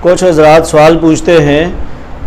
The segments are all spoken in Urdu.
کچھ حضرات سوال پوچھتے ہیں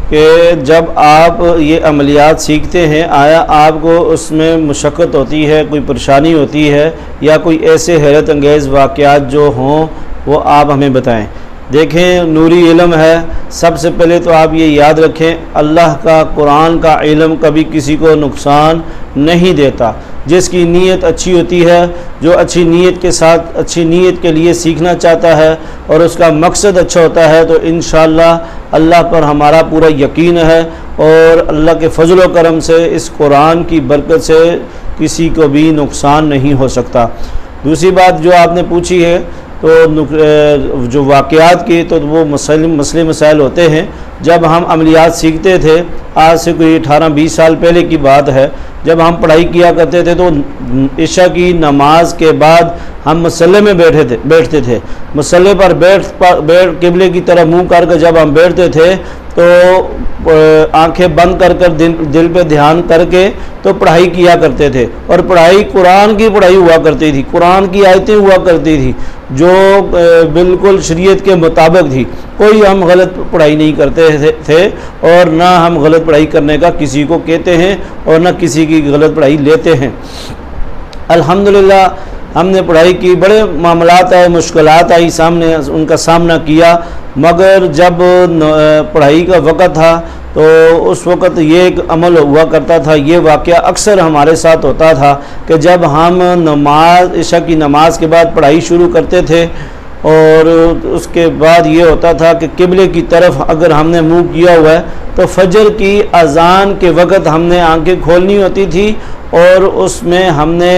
کہ جب آپ یہ عملیات سیکھتے ہیں آیا آپ کو اس میں مشقت ہوتی ہے، کوئی پریشانی ہوتی ہے یا کوئی ایسے حیرت انگیز واقعات جو ہوں وہ آپ ہمیں بتائیں۔ دیکھیں نوری علم ہے، سب سے پہلے تو آپ یہ یاد رکھیں اللہ کا قرآن کا علم کبھی کسی کو نقصان نہیں دیتا۔ جس کی نیت اچھی ہوتی ہے، جو اچھی نیت کے ساتھ اچھی نیت کے لیے سیکھنا چاہتا ہے اور اس کا مقصد اچھا ہوتا ہے تو انشاءاللہ اللہ پر ہمارا پورا یقین ہے اور اللہ کے فضل و کرم سے اس قرآن کی برکت سے کسی کو بھی نقصان نہیں ہو سکتا۔ دوسری بات جو آپ نے پوچھی ہے تو جو واقعات کی تو وہ مسئلے مسائل ہوتے ہیں۔ جب ہم عملیات سیکھتے تھے آج سے کوئی 18-20 سال پہلے کی بات ہے، جب ہم پڑھائی کیا کرتے تھے تو عشاء کی نماز کے بعد ہم مصلی میں بیٹھتے تھے۔ مصلی پر بیٹھ قبلے کی طرف منہ کر کے جب ہم بیٹھتے تھے تو آنکھیں بند کر دل پہ دھیان کر کے تو پڑھائی کیا کرتے تھے، اور پڑھائی قرآن کی پڑھائی ہوا کرتی تھی، قرآن کی آیتیں ہوا کرتی تھی جو بالکل شریعت کے مطابق تھی۔ کوئی ہم غلط پڑھائی نہیں کرتے تھے اور نہ ہم غلط پڑھائی کرنے کا کسی کو کہتے ہیں اور نہ کسی کی غلط پڑھائی لیتے ہیں۔ الحمدللہ ہم نے پڑھائی کی، بڑے معاملات آئے، مشکلات آئی سامنے، ان کا سامنا کیا، مگر جب پڑھائی کا وقت تھا تو اس وقت یہ ایک عمل ہوا کرتا تھا، یہ واقعہ اکثر ہمارے ساتھ ہوتا تھا کہ جب ہم عشاء کی نماز کے بعد پڑھائی شروع کرتے تھے اور اس کے بعد یہ ہوتا تھا کہ قبلے کی طرف اگر ہم نے منہ کیا ہوا ہے تو فجر کی اذان کے وقت ہم نے آنکھیں کھولنی ہوتی تھی اور اس میں ہم نے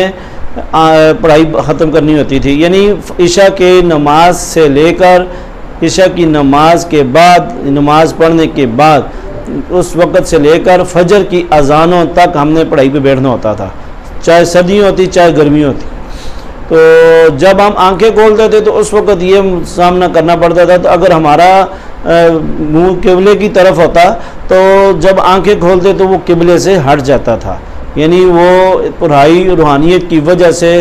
پڑھائی ختم کرنی ہوتی تھی، یعنی عشاء کے نماز سے لے کر عشاء کی نماز کے بعد، نماز پڑھنے کے بعد اس وقت سے لے کر فجر کی اذانوں تک ہم نے پڑھائی پہ بیٹھنا ہوتا تھا، چاہے سردی ہوتی چاہے گرمی ہوتی۔ تو جب ہم آنکھیں کھولتے تھے تو اس وقت یہ سامنا کرنا پڑتا تھا، تو اگر ہمارا منہ قبلے کی طرف ہوتا تو جب آنکھیں کھولتے تو وہ قبلے سے ہٹ جاتا تھا، یعنی وہ پڑھائی روحانیت کی وجہ سے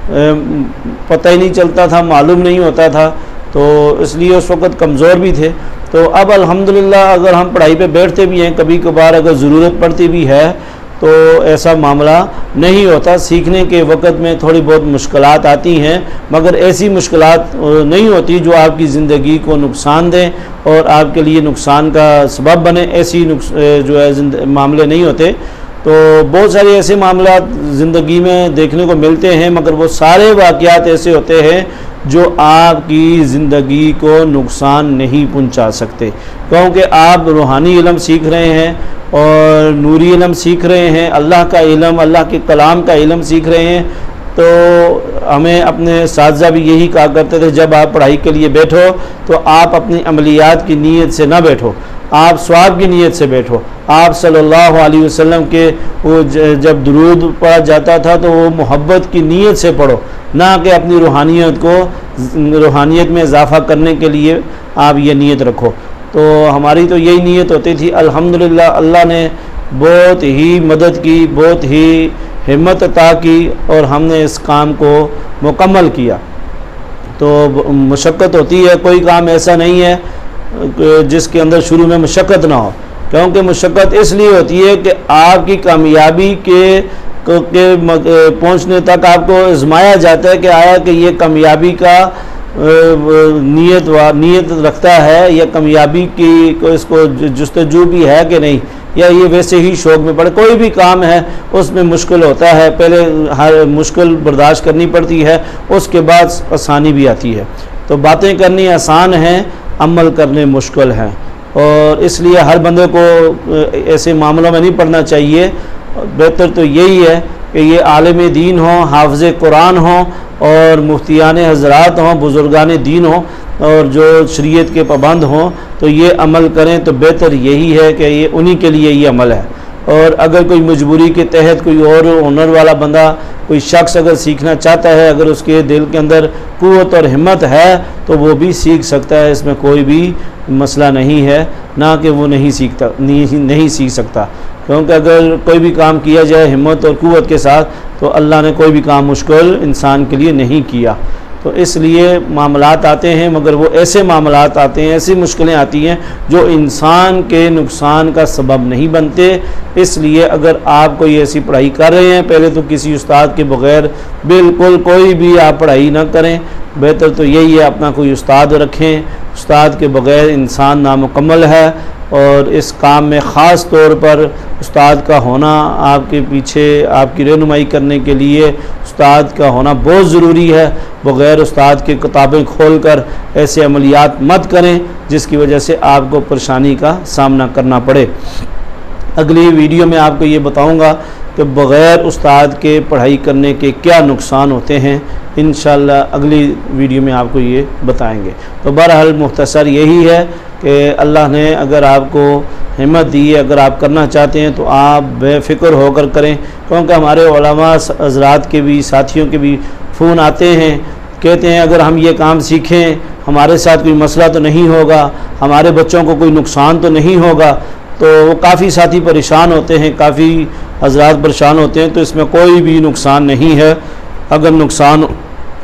پتہ ہی نہیں چلتا تھا، معلوم نہیں ہوتا تھا، تو اس لیے اس وقت کمزور بھی تھے۔ تو اب الحمدللہ اگر ہم پڑھائی پہ بیٹھتے بھی ہیں، کبھی کبھار اگر ضرورت پڑتی بھی ہے تو ایسا معاملہ نہیں ہوتا۔ سیکھنے کے وقت میں تھوڑی بہت مشکلات آتی ہیں، مگر ایسی مشکلات نہیں ہوتی جو آپ کی زندگی کو نقصان دیں اور آپ کے لیے نقصان کا سبب بنے، ایسی جو ہے معاملے نہیں ہوتے۔ تو بہت سارے ایسے معاملات زندگی میں دیکھنے کو ملتے ہیں، مگر وہ سارے واقعات ایسے ہوتے ہیں جو آپ کی زندگی کو نقصان نہیں پہنچا سکتے، کیونکہ آپ روحانی علم سیکھ رہے ہیں اور نوری علم سیکھ رہے ہیں، اللہ کا علم، اللہ کے کلام کا علم سیکھ رہے ہیں۔ تو ہمیں اپنے اساتذہ بھی یہی کہا کرتے تھے جب آپ پڑھائی کے لیے بیٹھو تو آپ اپنی عملیات کی نیت سے نہ بیٹھو، آپ ثواب کی نیت سے بیٹھو۔ آپ صلی اللہ علیہ وسلم کے وہ جب درود پڑھا جاتا تھا تو وہ محبت کی نیت سے پڑھو، نہ کہ اپنی روحانیت میں اضافہ کرنے کے لیے آپ یہ نیت رکھو۔ تو ہماری تو یہی نیت ہوتی تھی۔ الحمدللہ اللہ نے بہت ہی مدد کی، بہت ہی ہمت عطا کی اور ہم نے اس کام کو مکمل کیا۔ تو مشقت ہوتی ہے، کوئی کام ایسا نہیں ہے جس کے اندر شروع میں مشقت نہ ہو، کیونکہ مشقت اس لیے ہوتی ہے کہ آپ کی کامیابی کے پہنچنے تک آپ کو آزمایا جاتا ہے کہ آیا کہ یہ کامیابی کا نیت رکھتا ہے یا کامیابی کی اس کو جستجو بھی ہے کہ نہیں، یا یہ ویسے ہی شوق میں پڑے۔ کوئی بھی کام ہے اس میں مشکل ہوتا ہے، پہلے ہر مشکل برداشت کرنی پڑتی ہے، اس کے بعد آسانی بھی آتی ہے۔ تو باتیں کرنی آسان ہیں، عمل کرنے مشکل ہیں، اور اس لیے ہر بندے کو ایسے معاملوں میں نہیں پڑھنا چاہیے۔ بہتر تو یہی ہے کہ یہ عالم دین ہوں، حافظ قرآن ہوں اور مفتیان حضرات ہوں، بزرگان دین ہوں اور جو شریعت کے پابند ہوں، تو یہ عمل کریں تو بہتر یہی ہے کہ یہ انہی کے لیے یہ عمل ہے۔ اور اگر کوئی مجبوری کے تحت کوئی اور ہنر والا بندہ، کوئی شخص اگر سیکھنا چاہتا ہے، اگر اس کے دل کے اندر قوت اور ہمت ہے تو وہ بھی سیکھ سکتا ہے، اس میں کوئی بھی مسئلہ نہیں ہے، نہ کہ وہ نہیں سیکھ سکتا، کیونکہ اگر کوئی بھی کام کیا جائے ہمت اور قوت کے ساتھ تو اللہ نے کوئی بھی کام مشکل انسان کے لیے نہیں کیا۔ تو اس لیے معاملات آتے ہیں، مگر وہ ایسے معاملات آتے ہیں، ایسی مشکلیں آتی ہیں جو انسان کے نقصان کا سبب نہیں بنتے۔ اس لیے اگر آپ کوئی ایسی پڑھائی کر رہے ہیں، پہلے تو کسی استاد کے بغیر بالکل کوئی بھی آپ پڑھائی نہ کریں، بہتر تو یہی ہے اپنا کوئی استاد رکھیں۔ استاد کے بغیر انسان نامکمل ہے، اور اس کام میں خاص طور پر استاد کا ہونا، آپ کے پیچھے آپ کی رہنمائی کرنے کے لیے استاد کا ہونا بہت ضروری ہے۔ بغیر استاد کے کتابیں کھول کر ایسے عملیات مت کریں جس کی وجہ سے آپ کو پریشانی کا سامنا کرنا پڑے۔ اگلی ویڈیو میں آپ کو یہ بتاؤں گا کہ بغیر استاد کے پڑھائی کرنے کے کیا نقصان ہوتے ہیں، انشاءاللہ اگلی ویڈیو میں آپ کو یہ بتائیں گے۔ تو بہرحال مختصر یہی ہے کہ اللہ نے اگر آپ کو ہمت دی ہے، اگر آپ کرنا چاہتے ہیں تو آپ بے فکر ہو کر کریں، کیونکہ ہمارے علماء حضرات کے بھی ساتھیوں کے بھی فون آتے ہیں، کہتے ہیں اگر ہم یہ کام سیکھیں ہمارے ساتھ کوئی مسئلہ تو نہیں ہوگا، ہمارے بچوں کو کوئی نقصان تو نہیں ہوگا۔ تو وہ کافی ساتھی پریشان ہوتے ہیں، کافی حضرات پریشان ہوتے ہیں، تو اس میں کوئی بھی نقصان نہیں ہے۔ اگر نقصان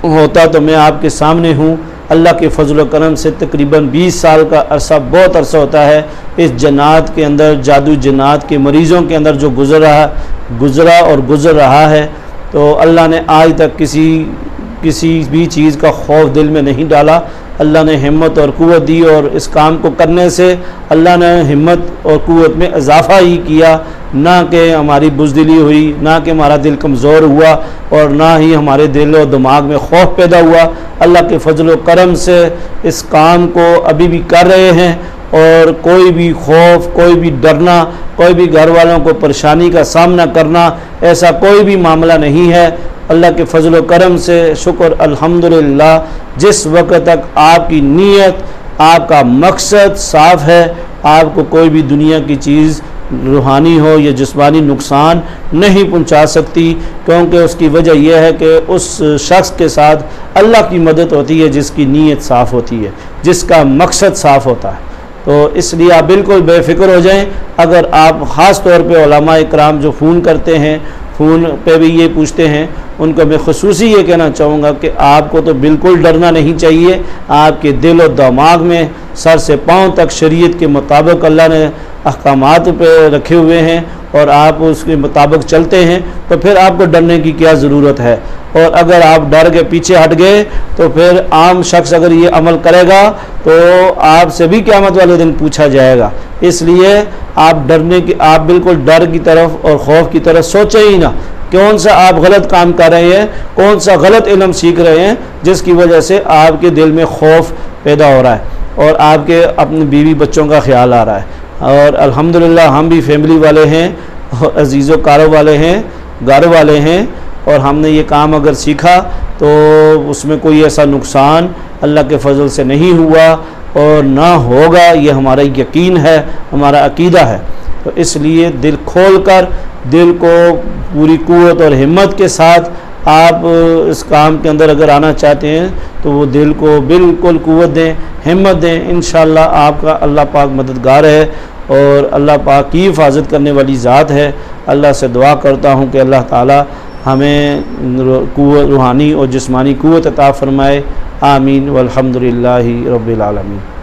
ہوتا تو میں آپ کے سامنے ہوں۔ اللہ کے فضل و کرم سے تقریباً 20 سال کا عرصہ بہت عرصہ ہوتا ہے اس جنات کے اندر، جادو جنات کے مریضوں کے اندر جو گزرا اور گزر رہا ہے، تو اللہ نے آج تک کسی بھی چیز کا خوف دل میں نہیں ڈالا۔ اللہ نے ہمت اور قوت دی، اور اس کام کو کرنے سے اللہ نے ہمت اور قوت میں اضافہ ہی کیا، نہ کہ ہماری بزدلی ہوئی، نہ کہ ہمارا دل کمزور ہوا، اور نہ ہی ہمارے دل و دماغ میں خوف پیدا ہوا۔ اللہ کے فضل و کرم سے اس کام کو ابھی بھی کر رہے ہیں، اور کوئی بھی خوف، کوئی بھی ڈرنا، کوئی بھی گھر والوں کو پریشانی کا سامنا کرنا، ایسا کوئی بھی معاملہ نہیں ہے۔ اللہ کے فضل و کرم سے شکر الحمدللہ، جس وقت تک آپ کی نیت، آپ کا مقصد صاف ہے، آپ کو کوئی بھی دنیا کی چیز روحانی ہو یا جسمانی نقصان نہیں پہنچا سکتی، کیونکہ اس کی وجہ یہ ہے کہ اس شخص کے ساتھ اللہ کی مدد ہوتی ہے جس کی نیت صاف ہوتی ہے، جس کا مقصد صاف ہوتا ہے۔ تو اس لیے آپ بالکل بے فکر ہو جائیں۔ اگر آپ خاص طور پہ علماء اکرام جو فون کرتے ہیں، فون پہ بھی یہ پوچھتے ہیں، ان کو میں خصوصی یہ کہنا چاہوں گا کہ آپ کو تو بالکل ڈرنا نہیں چاہیے۔ آپ کے دل و دماغ میں سر سے پاؤں تک شریعت کے مطابق اللہ نے احکامات پہ رکھے ہوئے ہیں، اور آپ اس کے مطابق چلتے ہیں، تو پھر آپ کو ڈرنے کی کیا ضرورت ہے۔ اور اگر آپ ڈر کے پیچھے ہٹ گئے تو پھر عام شخص اگر یہ عمل کرے گا تو آپ سے بھی قیامت والے دن پوچھا جائے گا۔ اس لیے آپ بالکل ڈر کی طرف اور خوف کی طرف سوچیں ہی نہ۔ کون سا آپ غلط کام کر رہے ہیں، کون سا غلط علم سیکھ رہے ہیں جس کی وجہ سے آپ کے دل میں خوف پیدا ہو رہا ہے، اور آپ کے اپنے بیوی بچوں کا خیال آ رہا ہے۔ اور الحمدللہ ہم بھی فیملی والے ہیں، عزیز و کارو والے ہیں، گھر والے ہیں، اور ہم نے یہ کام اگر سیکھا تو اس میں کوئی ایسا نقصان اللہ کے فضل سے نہیں ہوا اور نہ ہوگا، یہ ہمارا یقین ہے، ہمارا عقیدہ ہے۔ تو اس لیے دل کھول کر، دل کو پوری قوت اور ہمت کے ساتھ آپ اس کام کے اندر اگر آنا چاہتے ہیں تو وہ دل کو بالکل قوت دیں، ہمت دیں۔ انشاءاللہ آپ کا اللہ پاک مددگار ہے، اور اللہ پاک کی حفاظت کرنے والی ذات ہے۔ اللہ سے دعا کرتا ہوں کہ اللہ تعالی ہمیں روحانی اور جسمانی قوت عطا فرمائے۔ آمین والحمدللہ رب العالمین۔